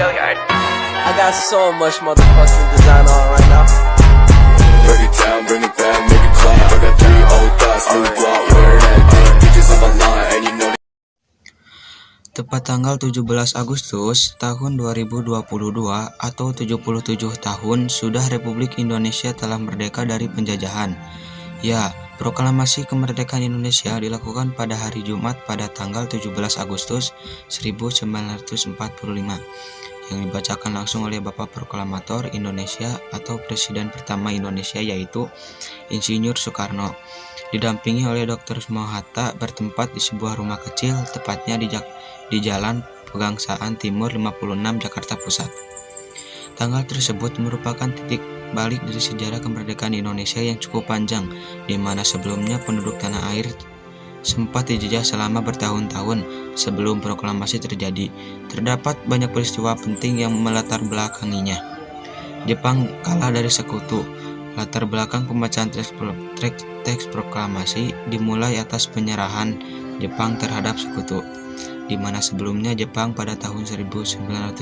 I got so much motherfucking design on right now. Break it down, bring it back, make it clap. I got 3 old thoughts, new block, where that day. Bitches on my line, and you know. Tepat tanggal 17 Agustus tahun 2022 atau 77 tahun sudah Republik Indonesia telah merdeka dari penjajahan. Ya, proklamasi kemerdekaan Indonesia dilakukan pada hari Jumat pada tanggal 17 Agustus 1945 yang dibacakan langsung oleh Bapak Proklamator Indonesia atau Presiden pertama Indonesia yaitu Insinyur Soekarno. Didampingi oleh Dr. Soekarno Hatta bertempat di sebuah rumah kecil tepatnya di Jalan Pegangsaan Timur 56 Jakarta Pusat. Tanggal tersebut merupakan titik balik dari sejarah kemerdekaan Indonesia yang cukup panjang, di mana sebelumnya penduduk tanah air sempat dijajah selama bertahun-tahun sebelum proklamasi terjadi. Terdapat banyak peristiwa penting yang melatar belakanginya. Jepang kalah dari sekutu. Latar belakang pembacaan teks proklamasi dimulai atas penyerahan Jepang terhadap sekutu, di mana sebelumnya Jepang pada tahun 1944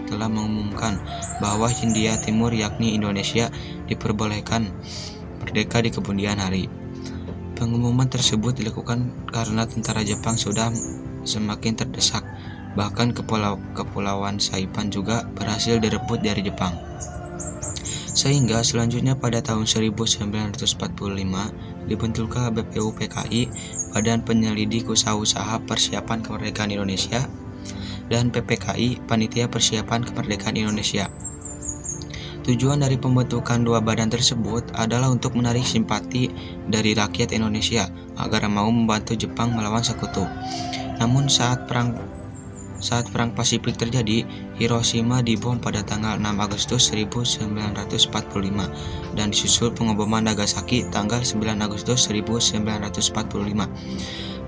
telah mengumumkan bahwa Hindia Timur yakni Indonesia diperbolehkan merdeka di kemudian hari. Pengumuman tersebut dilakukan karena tentara Jepang sudah semakin terdesak, bahkan kepulauan Saipan juga berhasil direbut dari Jepang. Sehingga selanjutnya pada tahun 1945 dibentuklah BPUPKI, Badan Penyelidik Usaha-Usaha Persiapan Kemerdekaan Indonesia, dan PPKI, Panitia Persiapan Kemerdekaan Indonesia. Tujuan dari pembentukan dua badan tersebut adalah untuk menarik simpati dari rakyat Indonesia agar mau membantu Jepang melawan sekutu. Namun saat perang Pasifik terjadi, Hiroshima dibom pada tanggal 6 Agustus 1945 dan disusul pengeboman Nagasaki tanggal 9 Agustus 1945.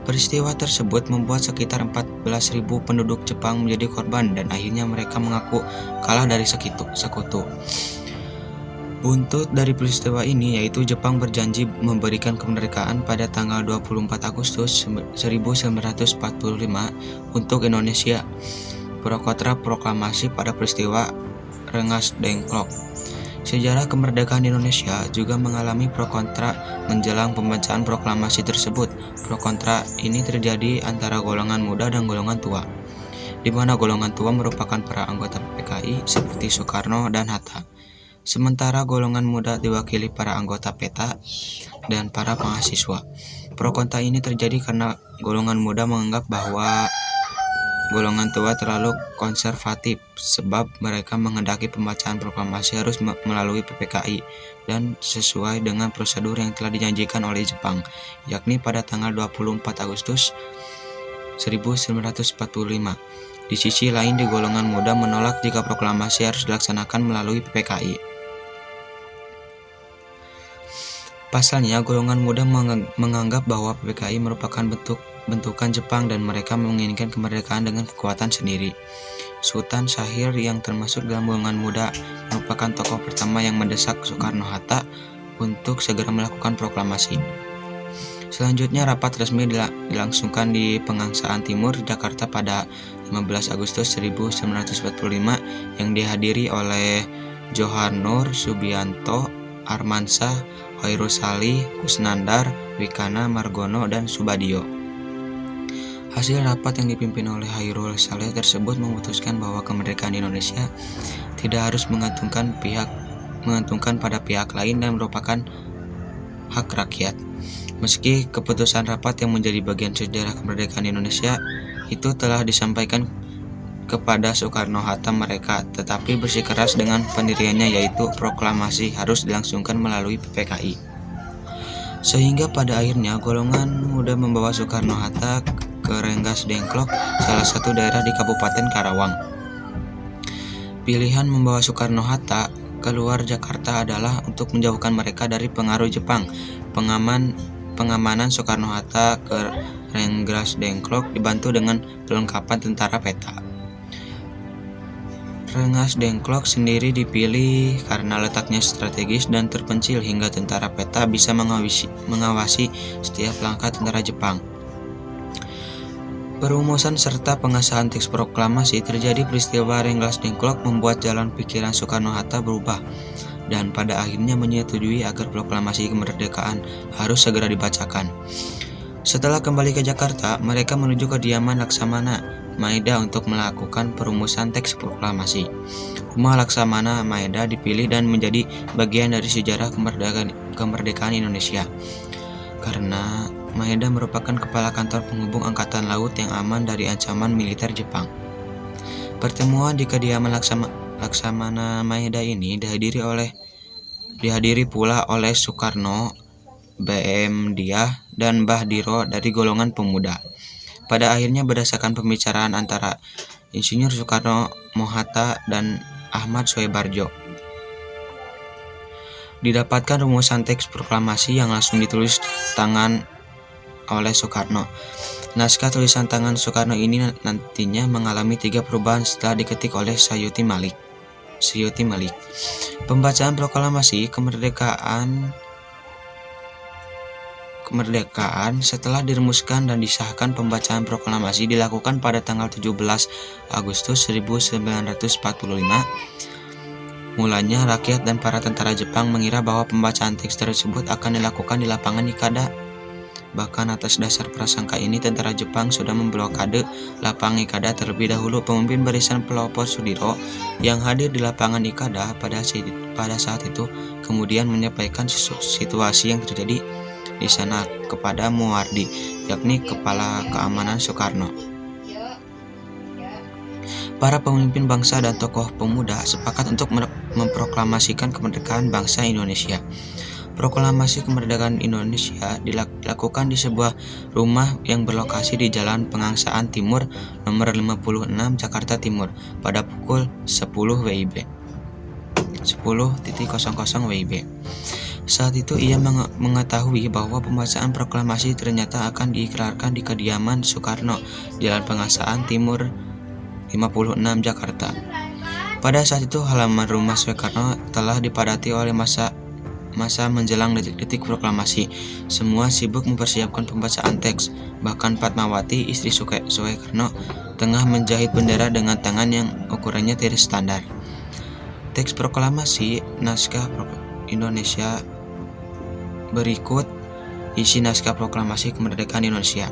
Peristiwa tersebut membuat sekitar 14.000 penduduk Jepang menjadi korban dan akhirnya mereka mengaku kalah dari sekutu. Buntut dari peristiwa ini yaitu Jepang berjanji memberikan kemerdekaan pada tanggal 24 Agustus 1945 untuk Indonesia. Pro kontra proklamasi pada peristiwa Rengas Dengklok. Sejarah kemerdekaan Indonesia juga mengalami pro kontra menjelang pembacaan proklamasi tersebut. Pro kontra ini terjadi antara golongan muda dan golongan tua, di mana golongan tua merupakan para anggota PKI seperti Soekarno dan Hatta. Sementara golongan muda diwakili para anggota PETA dan para mahasiswa. Pro kontra ini terjadi karena golongan muda menganggap bahwa golongan tua terlalu konservatif sebab mereka menghendaki pembacaan proklamasi harus melalui PPKI dan sesuai dengan prosedur yang telah dijanjikan oleh Jepang, yakni pada tanggal 24 Agustus 1945. Di sisi lain, di golongan muda menolak jika proklamasi harus dilaksanakan melalui PPKI. Pasalnya, golongan muda menganggap bahwa PPKI merupakan bentukan Jepang dan mereka menginginkan kemerdekaan dengan kekuatan sendiri. Sultan Syahrir yang termasuk dalam golongan muda merupakan tokoh pertama yang mendesak Soekarno-Hatta untuk segera melakukan proklamasi. Selanjutnya, rapat resmi dilangsungkan di Pegangsaan Timur, Jakarta pada 15 Agustus 1945 yang dihadiri oleh Johannur Subianto, Armansyah, Hoirusali, Kusnandar, Wikana, Margono, dan Subadio. Hasil rapat yang dipimpin oleh Hairul Saleh tersebut memutuskan bahwa kemerdekaan Indonesia tidak harus mengantungkan pada pihak lain dan merupakan hak rakyat. Meski keputusan rapat yang menjadi bagian sejarah kemerdekaan Indonesia itu telah disampaikan kepada Soekarno-Hatta, mereka tetapi bersikeras dengan pendiriannya yaitu proklamasi harus dilangsungkan melalui PPKI. Sehingga pada akhirnya golongan muda membawa Soekarno-Hatta ke Rengas Dengklok, salah satu daerah di Kabupaten Karawang. Pilihan membawa Soekarno-Hatta keluar Jakarta adalah untuk menjauhkan mereka dari pengaruh Jepang. Pengamanan Soekarno-Hatta ke Rengas Dengklok dibantu dengan perlengkapan tentara PETA. Rengas Dengklok sendiri dipilih karena letaknya strategis dan terpencil hingga tentara PETA bisa mengawasi setiap langkah tentara Jepang. Perumusan serta pengesahan teks proklamasi terjadi peristiwa Rengas Dengklok membuat jalan pikiran Soekarno-Hatta berubah dan pada akhirnya menyetujui agar proklamasi kemerdekaan harus segera dibacakan. Setelah kembali ke Jakarta, mereka menuju kediaman Laksamana Maeda untuk melakukan perumusan teks proklamasi. Rumah Laksamana Maeda dipilih dan menjadi bagian dari sejarah kemerdekaan Indonesia karena Maeda merupakan kepala kantor penghubung Angkatan Laut yang aman dari ancaman militer Jepang. Pertemuan di kediaman Laksamana Maeda ini dihadiri pula oleh Soekarno, BM Diah, dan Mbah Diro dari golongan pemuda. Pada akhirnya berdasarkan pembicaraan antara Insinyur Soekarno, Mohatta, dan Ahmad Soebarjo, didapatkan rumusan teks proklamasi yang langsung ditulis tangan oleh Soekarno. Naskah tulisan tangan Soekarno ini nantinya mengalami 3 perubahan setelah diketik oleh Sayuti Malik. Pembacaan proklamasi kemerdekaan setelah dirumuskan dan disahkan, pembacaan proklamasi dilakukan pada tanggal 17 Agustus 1945. Mulanya rakyat dan para tentara Jepang mengira bahwa pembacaan teks tersebut akan dilakukan di lapangan Ikada. Bahkan atas dasar prasangka ini, tentara Jepang sudah memblokade lapangan Ikada terlebih dahulu. Pemimpin barisan pelopor Sudiro yang hadir di lapangan Ikada pada saat itu kemudian menyampaikan situasi yang terjadi di sana kepada Muwardi, yakni kepala keamanan Soekarno. Para pemimpin bangsa dan tokoh pemuda sepakat untuk memproklamasikan kemerdekaan bangsa Indonesia. Proklamasi kemerdekaan Indonesia dilakukan di sebuah rumah yang berlokasi di Jalan Pengangsaan Timur nomor 56 Jakarta Timur pada pukul 10 WIB. Saat itu ia mengetahui bahwa pembacaan proklamasi ternyata akan diikrarkan di kediaman Soekarno, Jalan Pengangsaan Timur 56 Jakarta. Pada saat itu halaman rumah Soekarno telah dipadati oleh masa menjelang detik-detik proklamasi. Semua sibuk mempersiapkan pembacaan teks. Bahkan Fatmawati, istri Soekarno, tengah menjahit bendera dengan tangan yang ukurannya tidak standar. Teks proklamasi naskah Indonesia berikut isi naskah proklamasi kemerdekaan Indonesia.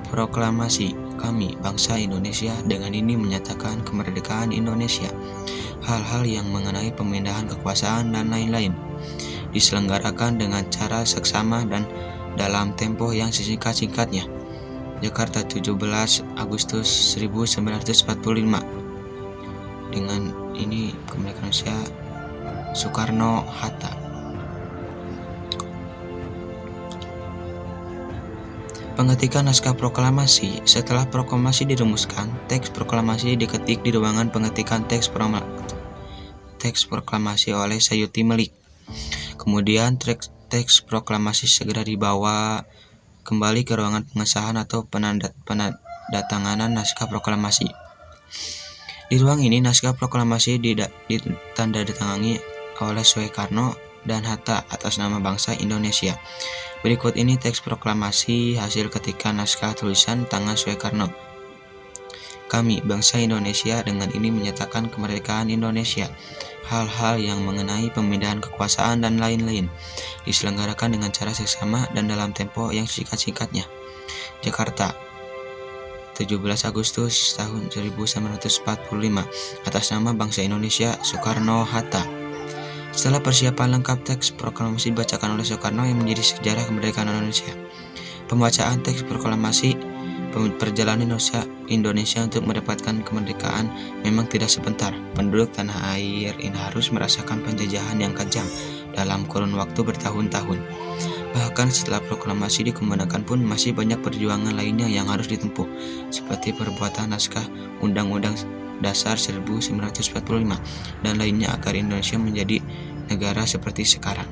Proklamasi kami, bangsa Indonesia, dengan ini menyatakan kemerdekaan Indonesia. Hal-hal yang mengenai pemindahan kekuasaan dan lain-lain diselenggarakan dengan cara seksama dan dalam tempo yang sesingkat-singkatnya. Jakarta, 17 Agustus 1945. Dengan ini kemerdekaan Indonesia, Soekarno-Hatta. Pengetikan naskah proklamasi. Setelah proklamasi dirumuskan, teks proklamasi diketik di ruangan pengetikan teks proklamasi oleh Sayuti Malik. Kemudian teks proklamasi segera dibawa kembali ke ruangan pengesahan atau penandatanganan naskah proklamasi. Di ruang ini naskah proklamasi ditandatangani oleh Soekarno dan Hatta atas nama bangsa Indonesia. Berikut ini teks proklamasi hasil ketikan naskah tulisan tangan Soekarno. Kami, bangsa Indonesia, dengan ini menyatakan kemerdekaan Indonesia. Hal-hal yang mengenai pemindahan kekuasaan dan lain-lain diselenggarakan dengan cara seksama dan dalam tempo yang singkat-singkatnya. Jakarta, 17 Agustus tahun 1945 atas nama bangsa Indonesia, Soekarno-Hatta. Setelah persiapan lengkap, teks proklamasi dibacakan oleh Soekarno yang menjadi sejarah kemerdekaan Indonesia. Pembacaan teks proklamasi perjalanan Indonesia untuk mendapatkan kemerdekaan memang tidak sebentar. Penduduk tanah air ini harus merasakan penjajahan yang kejam dalam kurun waktu bertahun-tahun. Bahkan setelah proklamasi dikembangkan pun masih banyak perjuangan lainnya yang harus ditempuh, seperti perbuatan naskah Undang-Undang Dasar 1945 dan lainnya agar Indonesia menjadi negara seperti sekarang.